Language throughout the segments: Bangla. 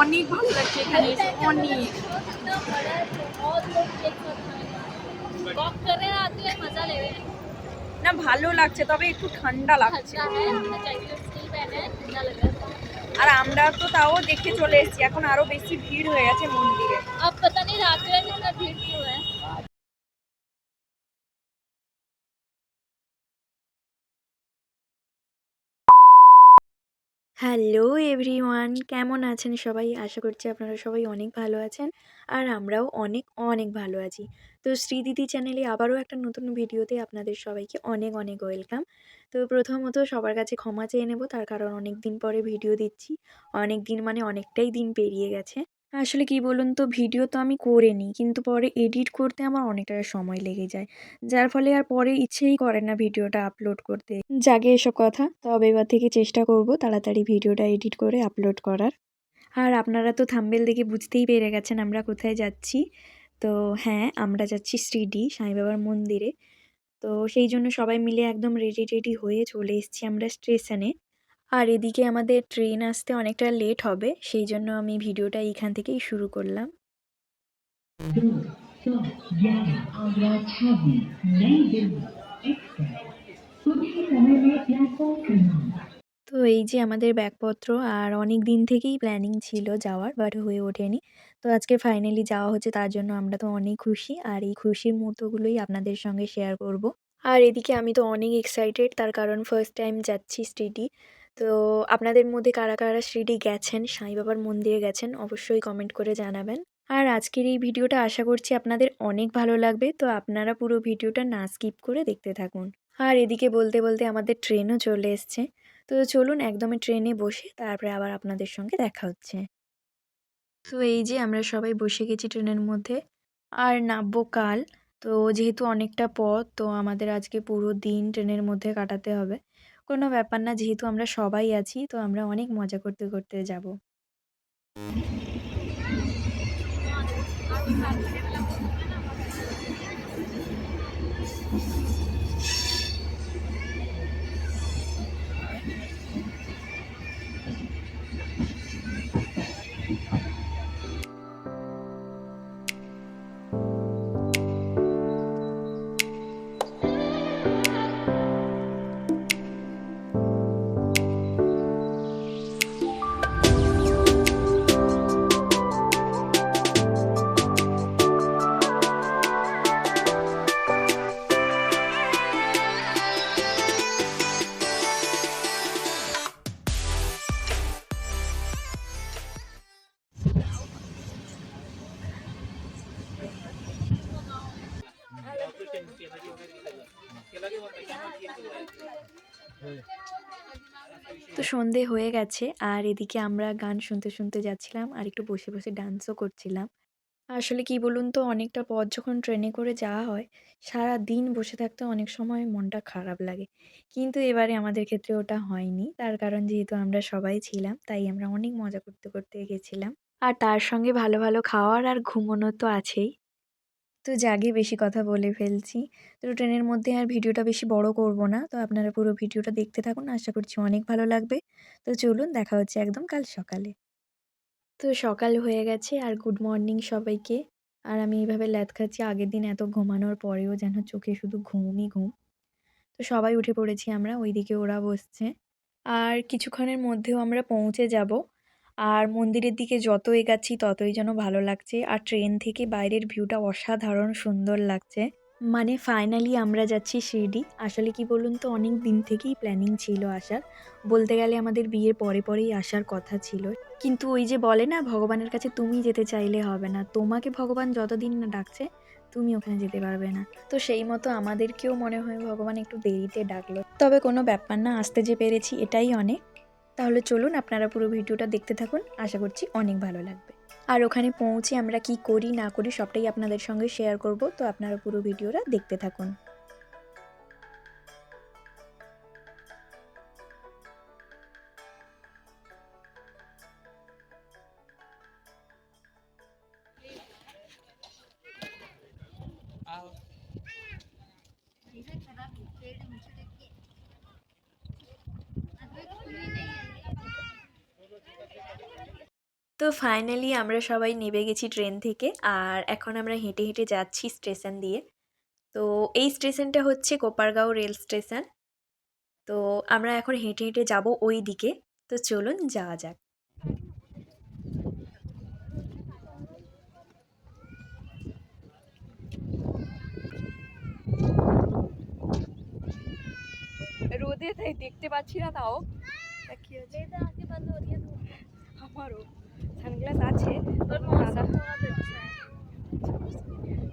অনেক ভালো লাগছে এখানে এসে, অনেক। না ভালো লাগছে, তবে একটু ঠান্ডা লাগছে। আর আমরা তো তাও দেখে চলে এসেছি, এখন আরো বেশি ভিড় হয়ে গেছে মন্দিরে। হ্যালো এভরিওয়ান, কেমন আছেন সবাই? আশা করছি আপনারা সবাই অনেক ভালো আছেন। আর আমরাও অনেক অনেক ভালো আছি। তো শ্রীদিদি চ্যানেলে আবারও একটা নতুন ভিডিওতে আপনাদের সবাইকে অনেক অনেক ওয়েলকাম। তো প্রথমত সবার কাছে ক্ষমা চেয়ে নেব, তার কারণ অনেক দিন পরে ভিডিও দিচ্ছি। অনেক দিন মানে অনেকটাই দিন পেরিয়ে গেছে। আসলে কি বলুন তো, ভিডিও তো আমি করে নিই, কিন্তু পরে এডিট করতে আমার অনেকটা সময় লেগে যায়, যার ফলে আর পরে ইচ্ছেই করে না ভিডিওটা আপলোড করতে। জাগে এসব কথা, তবে এবার থেকে চেষ্টা করব তাড়াতাড়ি ভিডিওটা এডিট করে আপলোড করার। আর আপনারা তো থাম্বনেল দেখে বুঝতেই পেরে গেছেন আমরা কোথায় যাচ্ছি। তো হ্যাঁ, আমরা যাচ্ছি শিরডি সাই বাবার মন্দিরে। তো সেই জন্য সবাই মিলে একদম রেডি টেডি হয়ে চলে এসেছি আমরা স্টেশনে। আর এদিকে আমাদের ট্রেন আসতে অনেকটা লেট হবে, সেই জন্য আমি ভিডিওটা এইখান থেকেই শুরু করলাম। তো এই যে আমাদের ব্যাগপত্র, আর অনেক দিন থেকেই প্ল্যানিং ছিল যাওয়ার, বাট হয়ে ওঠেনি। তো আজকে ফাইনালি যাওয়া হচ্ছে, তার জন্য আমরা তো অনেক খুশি, আর এই খুশির মুহূর্তগুলোই আপনাদের সঙ্গে শেয়ার করব। আর এদিকে আমি তো অনেক এক্সাইটেড, তার কারণ ফার্স্ট টাইম যাচ্ছি শিরডি। তো আপনাদের মধ্যে কারা কারা শিরডি গেছেন, সাই বাবার মন্দিরে গেছেন, অবশ্যই কমেন্ট করে জানাবেন। আর আজকের এই ভিডিওটা আশা করছি আপনাদের অনেক ভালো লাগবে, তো আপনারা পুরো ভিডিওটা না স্কিপ করে দেখতে থাকুন। আর এদিকে বলতে বলতে আমাদের ট্রেনও চলে এসছে। তো চলুন একদমই ট্রেনে বসে তারপরে আবার আপনাদের সঙ্গে দেখা হচ্ছে। তো এই যে আমরা সবাই বসে গেছি ট্রেনের মধ্যে, আর নামবো কাল। তো যেহেতু অনেকটা পথ, তো আমাদের আজকে পুরো দিন ট্রেনের মধ্যে কাটাতে হবে। কোনো ব্যাপার না, যেহেতু আমরা সবাই আছি, তো আমরা অনেক মজা করতে করতে যাব। তো সন্ধে হয়ে গেছে, আর এদিকে আমরা গান শুনতে শুনতে যাচ্ছিলাম, আর একটু বসে বসে ডান্সও করছিলাম। আসলে কি বলুন তো, অনেকটা পথ যখন ট্রেনে করে যাওয়া হয়, সারা দিন বসে থাকতে অনেক সময় মনটা খারাপ লাগে। কিন্তু এবারে আমাদের ক্ষেত্রে ওটা হয়নি, তার কারণ যেহেতু আমরা সবাই ছিলাম, তাই আমরা অনেক মজা করতে করতে গেছিলাম। আর তার সঙ্গে ভালো ভালো খাওয়ার আর ঘুমোনো তো আছেই। তো জাগে বেশি কথা বলে ফেলছি। তো ট্রেনের মধ্যে আর ভিডিওটা বেশি বড় করব না। তো আপনারা পুরো ভিডিওটা দেখতে থাকুন। আশা করছি অনেক ভালো লাগবে। তো চলুন দেখা হচ্ছে একদম কাল সকালে। তো সকাল হয়ে গেছে, আর গুড মর্নিং সবাইকে। আর আমি এইভাবে ল্যাদ খাচ্ছি, আগের দিন এত ঘুমানোর পরেও যেন চোখে শুধু ঘুমই ঘুম। তো সবাই উঠে পড়েছি আমরা, ওইদিকে ওরা বসছে। আর কিছুক্ষণের মধ্যেও আমরা পৌঁছে যাব। আর মন্দিরের দিকে যত এগাচ্ছি ততই যেন ভালো লাগছে, আর ট্রেন থেকে বাইরের ভিউটা অসাধারণ সুন্দর লাগছে। মানে ফাইনালি আমরা যাচ্ছি শিরডি। আসলে কি বলুন তো, অনেক দিন থেকেই প্ল্যানিং ছিল আসার। বলতে গেলে আমাদের বিয়ের পরে পরেই আসার কথা ছিল। কিন্তু ওই যে বলে না, ভগবানের কাছে তুমি যেতে চাইলে হবে না, তোমাকে ভগবান যতদিন না ডাকছে তুমি ওখানে যেতে পারবে না। তো সেই মতো আমাদেরকেও মনে হয় ভগবান একটু দেরিতে ডাকলো, তবে কোনো ব্যাপার না, আসতে যে পেরেছি এটাই অনেক। তাহলে চলুন আপনারা পুরো ভিডিওটা দেখতে থাকুন, আশা করছি অনেক ভালো লাগবে। আর ওখানে পৌঁছে আমরা কি করি না করি সবটাই আপনাদের সঙ্গে শেয়ার করব, তো আপনারা পুরো ভিডিওটা দেখতে থাকুন। তো তো ফাইনালি আমরা সবাই নেমে গেছি ট্রেন থেকে, আর এখন আমরা হেঁটে হেঁটে যাচ্ছি স্টেশন দিয়ে। তো এই স্টেশনটা হচ্ছে কোপারগাঁও রেল স্টেশন। তো আমরা এখন হেঁটে হেঁটে যাব ওই দিকে। তো চলুন যাওয়া যাক। রোদে তাই দেখতে পাচ্ছি না, তাও কি আছে আমারও সানগ্লাস আছে।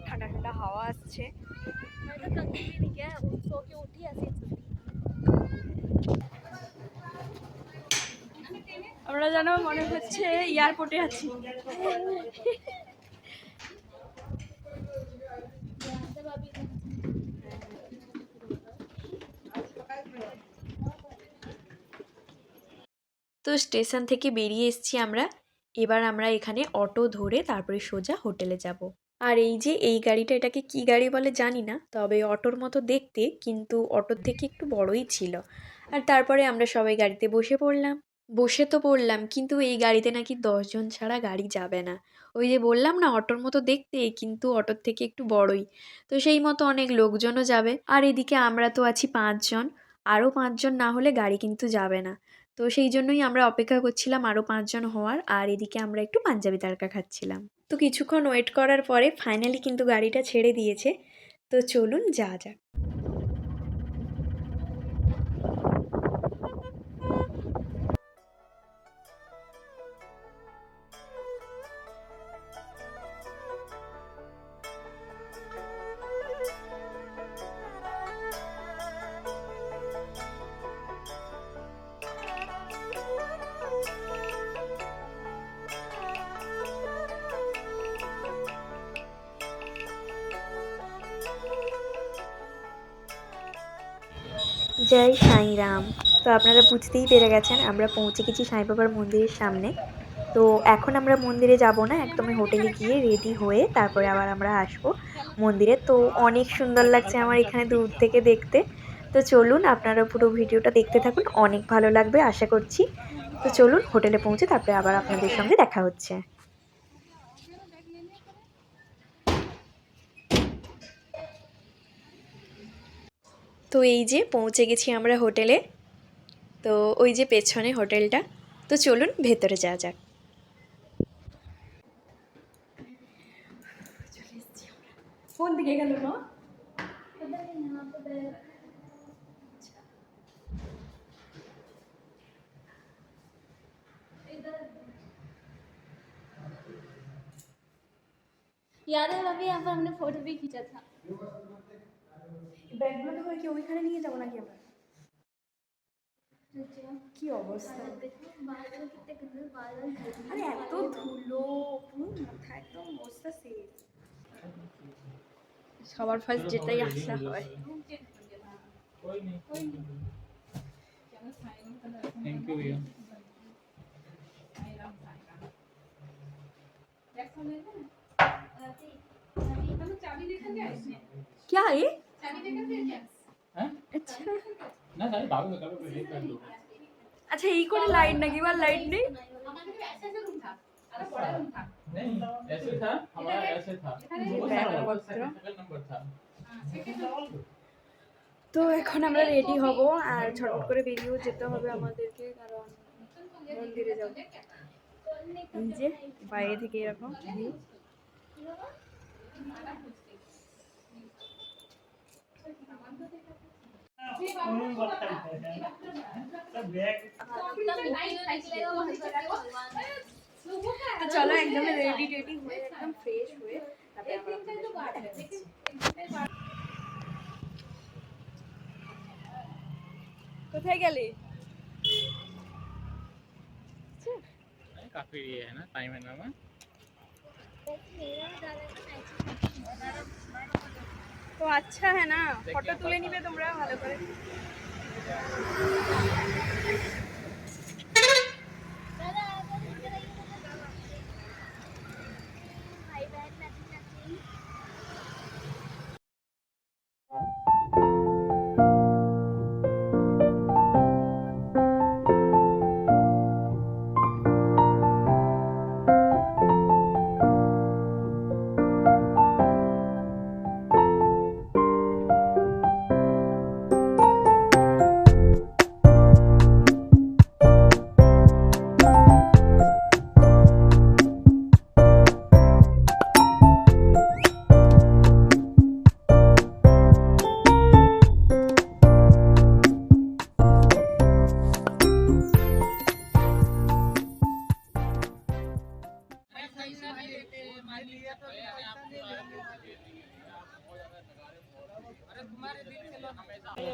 ঠান্ডা ঠান্ডা হাওয়া আসছে। আমরা যেন মনে হচ্ছে এয়ারপোর্টে আছি। তো স্টেশন থেকে বেরিয়ে এসেছি আমরা। এবার আমরা এখানে অটো ধরে তারপরে সোজা হোটেলে যাব। আর এই যে এই গাড়িটা, এটাকে কি গাড়ি বলে জানি না, তবে অটোর মতো দেখতে, কিন্তু অটোর থেকে একটু বড়ই ছিল। আর তারপরে আমরা সবাই গাড়িতে বসে পড়লাম। বসে তো পড়লাম, কিন্তু এই গাড়িতে নাকি 10 জন ছাড়া গাড়ি যাবে না। ওই যে বললাম না অটোর মতো দেখতে, কিন্তু অটোর থেকে একটু বড়ই। তো সেই মতো অনেক লোকজনও যাবে। আর এদিকে আমরা তো আছি 5 জন। আরও 5 জন না হলে গাড়ি কিন্তু যাবে না। তো সেই জন্যই আমরা অপেক্ষা করছিলাম আরও 5 জন হওয়ার। আর এদিকে আমরা একটু পাঞ্জাবি তাড়কা খাচ্ছিলাম। তো কিছুক্ষণ ওয়েট করার পরে ফাইনালি কিন্তু গাড়িটা ছেড়ে দিয়েছে। তো চলুন যাওয়া যাক। জয় সাঁইরাম। তো আপনারা বুঝতেই পেরে গেছেন আমরা পৌঁছে গেছি সাঁই বাবার মন্দিরের সামনে। তো এখন আমরা মন্দিরে যাব না, একদমই হোটেলে গিয়ে রেডি হয়ে তারপরে আবার আমরা আসবো মন্দিরে। তো অনেক সুন্দর লাগছে আমার এখানে দূর থেকে দেখতে। তো চলুন আপনারা পুরো ভিডিওটা দেখতে থাকুন, অনেক ভালো লাগবে আশা করছি। তো চলুন হোটেলে পৌঁছে তারপরে আবার আপনাদের সঙ্গে দেখা হচ্ছে। তো এই যে পৌঁছে গেছি আমরা হোটেলে। তো ওই যে পেছনে হোটেলটা। তো চলুন ভেতরে যাওয়া যাক। কোন দিকে গেল না? याद है अभी यहाँ पर हमने फोटो भी खींचा था। ব্যাগগুলো তো কি ওইখানে নিয়ে যাবো নাকি আমরা? কি অবস্থা, আরে এত ধুলো, পুরো মাথা একদম অবস্থা শেষ। সবার ফার্স্ট যেটাই আসা হয়। थैंक यू भैया। क्या है ये? अच्छा ना सारे बाद में करो पहले कर लो। अच्छा এই করে লাইট নাকি বা লাইট নেই? नहीं ऐसे था, हमारा ऐसे था, वो सेकंड नंबर था। তো এখন আমরা রেডি হব আর ঝটপট করে বেরিয়েও যেতে হবে আমাদেরকে, কারণ মন্দিরে যাব। এই যে বাইরে থেকে এরকম view। তো চলো একদম রেডি টেডি হয়ে একদম ফ্রেশ হয়ে তারপরে আমরা আপনাদের সঙ্গে দেখা হচ্ছে। কোথায় গেলে? काफी ये है ना टाइम है ना। তো আচ্ছা হ্যাঁ না, ফটো তুলে নিবে তোমরা ভালো করে।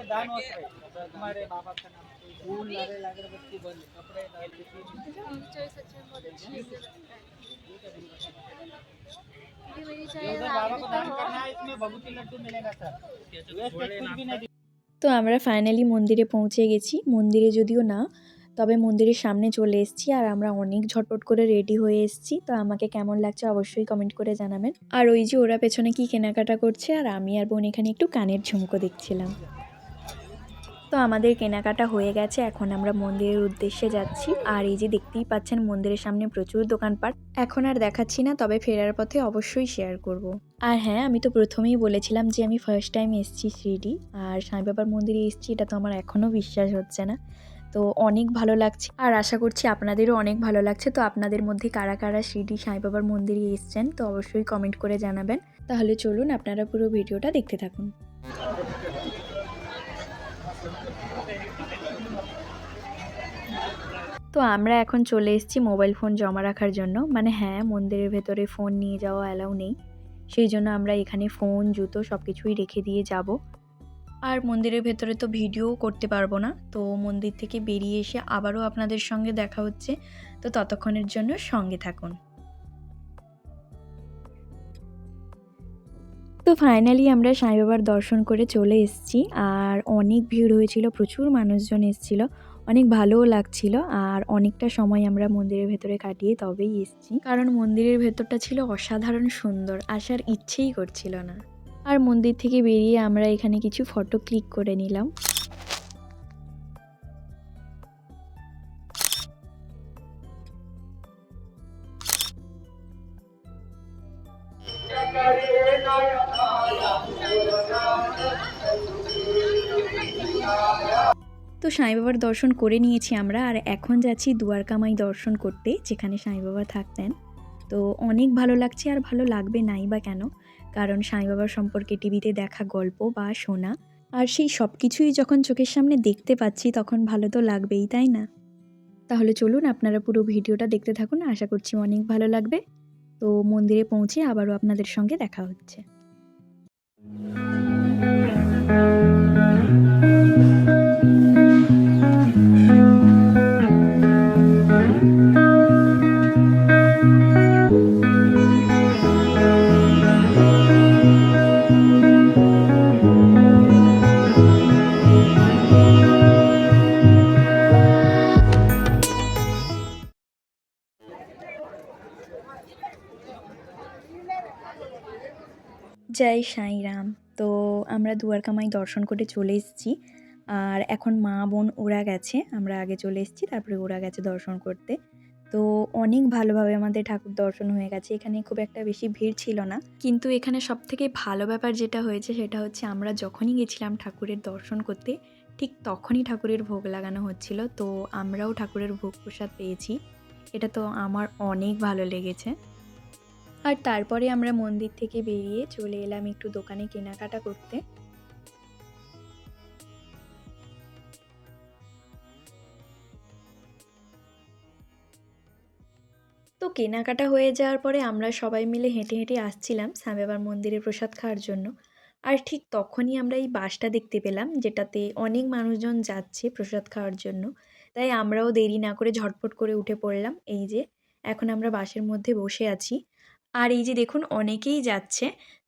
दान होत आहे तुम्हारे माँ बाप का नाम फूल नारियल अगरबत्ती बन कपड़े दान चाय सच में बहुत अच्छी है ये मेरी चाय उधर बाबा को दान करना है इसमें भभूति लड्डू मिलेगा सर वेस्टेज कुछ भी नहीं তো আমরা ফাইনালি মন্দিরে পৌঁছে গেছি। মন্দিরে যদিও না, তবে মন্দিরের সামনে চলে এসেছি আর আমরা অনেক ঝটপট করে রেডি হয়ে এসেছি। তো আমাকে কেমন লাগছে অবশ্যই কমেন্ট করে জানাবেন। আর ওই যে ওরা পেছনে কি কেনাকাটা করছে আর আমি আর বোন এখানে একটু কানের ঝুমকো দেখছিলাম। তো আমাদের কেনাকাটা হয়ে গেছে, এখন আমরা মন্দিরের উদ্দেশ্যে যাচ্ছি। আর এই যে দেখতেই পাচ্ছেন মন্দিরের সামনে প্রচুর দোকানপাট। এখন আর দেখাচ্ছি না, তবে ফেরার পথে অবশ্যই শেয়ার করব। আর হ্যাঁ, আমি তো প্রথমেই বলেছিলাম যে আমি ফার্স্ট টাইম এসেছি শিরডি আর সাই বাবার মন্দিরে এসেছি, এটা তো আমার এখনও বিশ্বাস হচ্ছে না। তো অনেক ভালো লাগছে আর আশা করছি আপনাদেরও অনেক ভালো লাগছে। তো আপনাদের মধ্যে কারা কারা শিরডি সাই বাবার মন্দিরে এসেছেন তো অবশ্যই কমেন্ট করে জানাবেন। তাহলে চলুন আপনারা পুরো ভিডিওটা দেখতে থাকুন। তো আমরা এখন চলে এসেছি মোবাইল ফোন জমা রাখার জন্য। মানে হ্যাঁ, মন্দিরের ভেতরে ফোন নিয়ে যাওয়া অ্যালাউ নেই, সেই জন্য আমরা এখানে ফোন জুতো সব কিছুই রেখে দিয়ে যাব। আর মন্দিরের ভেতরে তো ভিডিও করতে পারবো না, তো মন্দির থেকে বেরিয়ে এসে আবারও আপনাদের সঙ্গে দেখা হচ্ছে। তো ততক্ষণের জন্য সঙ্গে থাকুন। তো ফাইনালি আমরা সাই বাবার দর্শন করে চলে এসেছি আর অনেক ভিড় হয়েছিল, প্রচুর মানুষজন এসেছিল, অনেক ভালোও লাগছিল। আর অনেকটা সময় আমরা মন্দিরের ভেতরে কাটিয়ে তবেই এসেছি, কারণ মন্দিরের ভেতরটা ছিল অসাধারণ সুন্দর, আসার ইচ্ছেই করছিল না। আর মন্দির থেকে বেরিয়ে আমরা এখানে কিছু ফটো ক্লিক করে নিলাম। তো সাই বাবার দর্শন করে নিয়েছি আমরা, আর এখন যাচ্ছি দুয়ারকামাই দর্শন করতে, যেখানে সাই বাবা থাকতেন। তো অনেক ভালো লাগছে, আর ভালো লাগবে নাই বা কেন, কারণ সাই বাবার সম্পর্কে টিভিতে দেখা গল্প বা শোনা, আর সেই সব কিছুই যখন চোখের সামনে দেখতে পাচ্ছি তখন ভালো তো লাগবেই, তাই না? তাহলে চলুন আপনারা পুরো ভিডিওটা দেখতে থাকুন, আশা করছি অনেক ভালো লাগবে। তো মন্দিরে পৌঁছে আবারও আপনাদের সঙ্গে দেখা হচ্ছে। জয় সাঁইরাম। তো আমরা দুয়ারকামাই দর্শন করে চলে এসেছি, আর এখন মা বোন ওরা গেছে, আমরা আগে চলে এসেছি তারপরে ওরা গেছে দর্শন করতে। তো অনেক ভালোভাবে আমাদের ঠাকুর দর্শন হয়ে গেছে, এখানে খুব একটা বেশি ভিড় ছিল না। কিন্তু এখানে সবথেকে ভালো ব্যাপার যেটা হয়েছে সেটা হচ্ছে আমরা যখনই গেছিলাম ঠাকুরের দর্শন করতে, ঠিক তখনই ঠাকুরের ভোগ লাগানো হচ্ছিল। তো আমরাও ঠাকুরের ভোগ প্রসাদ পেয়েছি, এটা তো আমার অনেক ভালো লেগেছে। আর তারপরে আমরা মন্দির থেকে বেরিয়ে চলে এলাম একটু দোকানে কেনাকাটা করতে। তো কেনাকাটা হয়ে যাওয়ার পরে আমরা সবাই মিলে হেঁটে হেঁটে আসছিলাম সাই বাবার মন্দিরে প্রসাদ খাওয়ার জন্য। আর ঠিক তখনই আমরা এই বাসটা দেখতে পেলাম, যেটাতে অনেক মানুষজন যাচ্ছে প্রসাদ খাওয়ার জন্য। তাই আমরাও দেরি না করে ঝটপট করে উঠে পড়লাম। এই যে এখন আমরা বাসের মধ্যে বসে আছি, আর এই যে দেখুন অনেকেই যাচ্ছে।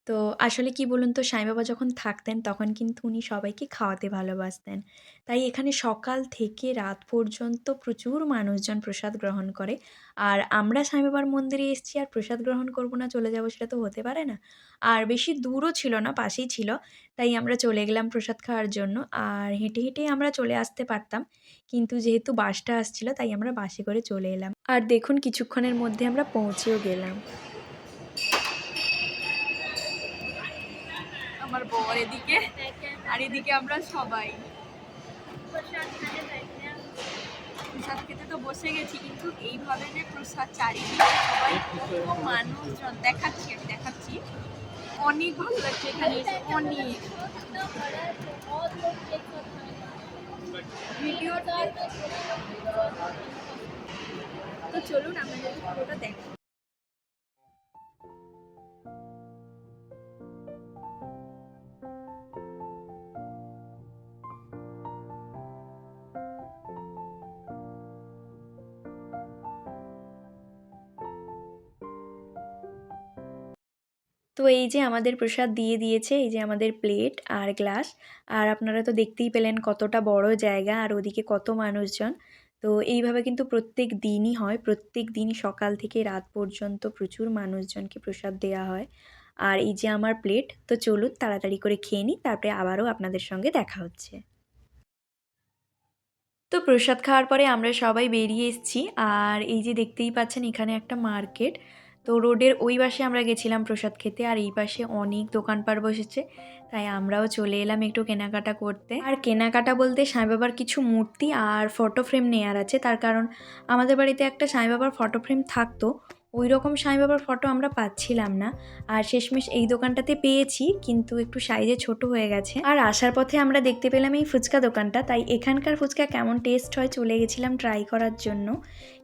তো আসলে কি বলুন তো, সাই বাবা যখন থাকতেন তখন কিন্তু উনি সবাইকে খাওয়াতে ভালোবাসতেন। তাই এখানে সকাল থেকে রাত পর্যন্ত প্রচুর মানুষজন প্রসাদ গ্রহণ করে। আর আমরা সাই বাবার মন্দিরে এসেছি আর প্রসাদ গ্রহণ করব না, চলে যাব, সেটা তো হতে পারে না। আর বেশি দূরও ছিল না, পাশেই ছিল, তাই আমরা চলে গেলাম প্রসাদ খাওয়ার জন্য। আর হেঁটে হেঁটেই আমরা চলে আসতে পারতাম, কিন্তু যেহেতু বাসটা আসছিল তাই আমরা বাসে করে চলে এলাম। আর দেখুন কিছুক্ষণের মধ্যে আমরা পৌঁছেও গেলাম। আমার বর এদিকে, আর এদিকে আমরা সবাই প্রসাদ খেতে তো বসে গেছি, কিন্তু এইভাবে যে প্রসাদ চারিদিকে সবাই কত মানুষজন, দেখাচ্ছি অনেক ভালো লাগছে এখানে এসে, অনেক ভিডিও। তো চলুন আপনাদের পুরোটা দেখো। তো এই যে আমাদের প্রসাদ দিয়ে দিয়েছে, এই যে আমাদের প্লেট আর গ্লাস। আর আপনারা তো দেখতেই পেলেন কতটা বড় জায়গা আর ওদিকে কত মানুষজন। তো এইভাবে কিন্তু প্রত্যেক দিনই হয়, প্রত্যেক দিন সকাল থেকে রাত পর্যন্ত প্রচুর মানুষজনকে প্রসাদ দেওয়া হয়। আর এই যে আমার প্লেট, তো চলুন তাড়াতাড়ি করে খেয়ে নিই, তারপরে আবারও আপনাদের সঙ্গে দেখা হচ্ছে। তো প্রসাদ খাওয়ার পরে আমরা সবাই বেরিয়ে এসেছি। আর এই যে দেখতেই পাচ্ছেন এখানে একটা মার্কেট। তো রোডের ওই পাশে আমরা গেছিলাম প্রসাদ খেতে, আর এই পাশে অনেক দোকানপাট বসেছে, তাই আমরাও চলে এলাম একটু কেনাকাটা করতে। আর কেনাকাটা বলতে সাঁই বাবার কিছু মূর্তি আর ফটো ফ্রেম নেওয়ার আছে, তার কারণ আমাদের বাড়িতে একটা সাঁই বাবার ফটো ফ্রেম থাকতো, ওই রকম সাঁই বাবার ফটো আমরা পাচ্ছিলাম না। আর শেষমেশ এই দোকানটাতে পেয়েছি, কিন্তু একটু সাইজে ছোট হয়ে গেছে। আর আসার পথে আমরা দেখতে পেলাম এই ফুচকা দোকানটা, তাই এখানকার ফুচকা কেমন টেস্ট হয় চলে গেছিলাম ট্রাই করার জন্য।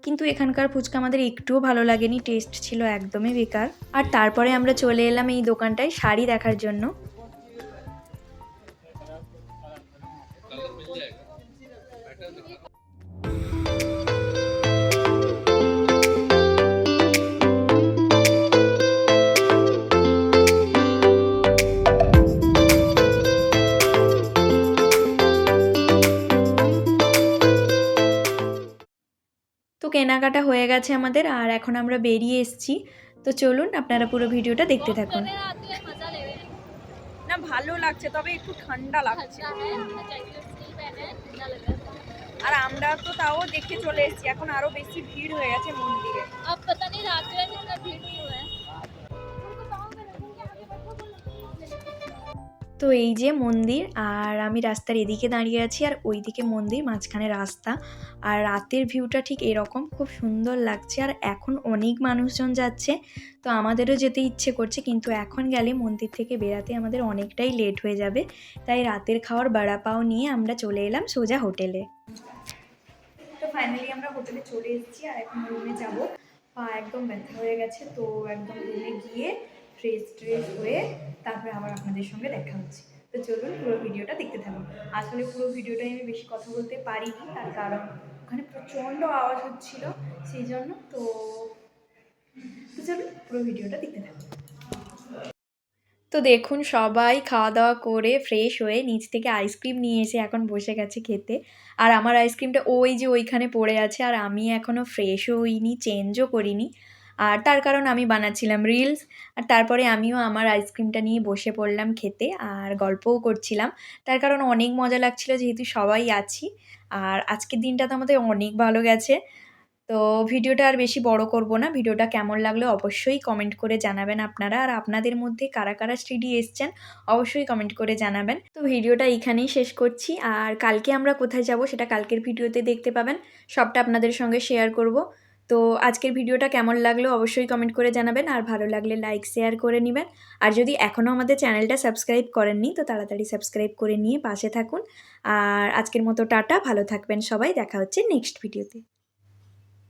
কিন্তু এখানকার ফুচকা আমাদের একটুও ভালো লাগেনি, টেস্ট ছিল একদমই বেকার। আর তারপরে আমরা চলে এলাম এই দোকানটায় শাড়ি দেখার জন্য। তো কেনাকাটা হয়ে গেছে আমাদের, আর এখন আমরা বেরিয়ে এসেছি। তো চলুন আপনারা পুরো ভিডিওটা দেখতে থাকুন। मजा ले रहे हैं। না ভালো লাগছে, তবে একটু ঠান্ডা লাগছে। अच्छा है, जैकेट स्टिल पहने हैं, ठंडा लग रहा है। আর আমরা তো তাও দেখে চলে এসেছি, এখন আরো বেশি ভিড় হয়ে গেছে মন্দিরে। अब पता नहीं रात में इतना भीड़ क्यों है। তো এই যে মন্দির, আর আমি রাস্তার এদিকে দাঁড়িয়ে আছি আর ওইদিকে মন্দির, মাঝখানে রাস্তা। আর রাতের ভিউটা ঠিক এরকম, খুব সুন্দর লাগছে। আর এখন অনেক মানুষজন যাচ্ছে, তো আমাদেরও যেতে ইচ্ছে করছে, কিন্তু এখন গেলে মন্দির থেকে বেরাতে আমাদের অনেকটাই লেট হয়ে যাবে। তাই রাতের খাওয়ার বাড়া পাও নিয়ে আমরা চলে এলাম সোজা হোটেলে। তো ফাইনালি আমরা হোটেলে চলে এসেছি, আর এখন রুমে যাব। পা একদম ব্যথা হয়ে গেছে, তো একদম রুমে গিয়ে ফ্রেশ হয়ে তারপরে আবার আপনাদের সঙ্গে দেখা হচ্ছে। তো চলুন পুরো ভিডিওটা দেখতে থাকুন। আসলে পুরো ভিডিওটাই আমি বেশি কথা বলতে পারিনি, তার কারণ ওখানে প্রচণ্ড আওয়াজ হচ্ছিল, সেই জন্য। তো চলুন পুরো ভিডিওটা দেখতে থাকুন। তো দেখুন সবাই খাওয়া দাওয়া করে ফ্রেশ হয়ে নিচ থেকে আইসক্রিম নিয়ে এসে এখন বসে গেছে খেতে। আর আমার আইসক্রিমটা ওই যে ওইখানে পড়ে আছে, আর আমি এখনও ফ্রেশও হইনি, চেঞ্জও করিনি। আর তার কারণ আমি বানাচ্ছিলাম রিলস, আর তারপরে আমিও আমার আইসক্রিমটা নিয়ে বসে পড়লাম খেতে, আর গল্পও করছিলাম। তার কারণ অনেক মজা লাগছিল যেহেতু সবাই আছি। আর আজকের দিনটা তো আমাদের অনেক ভালো গেছে। তো ভিডিওটা আর বেশি বড় করব না। ভিডিওটা কেমন লাগলো অবশ্যই কমেন্ট করে জানাবেন আপনারা। আর আপনাদের মধ্যে কারা কারা শিরডি এসছেন অবশ্যই কমেন্ট করে জানাবেন। তো ভিডিওটা এইখানেই শেষ করছি। আর কালকে আমরা কোথায় যাব সেটা কালকের ভিডিওতে দেখতে পাবেন, সবটা আপনাদের সঙ্গে শেয়ার করব। তো আজকের ভিডিওটা কেমন লাগলো অবশ্যই কমেন্ট করে জানাবেন, আর ভালো লাগলে লাইক শেয়ার করে নেবেন। আর যদি এখনও আমাদের চ্যানেলটা সাবস্ক্রাইব করেননি তো তাড়াতাড়ি সাবস্ক্রাইব করে নিয়ে পাশে থাকুন। আর আজকের মতো টাটা, ভালো থাকবেন সবাই, দেখা হচ্ছে নেক্সট ভিডিওতে।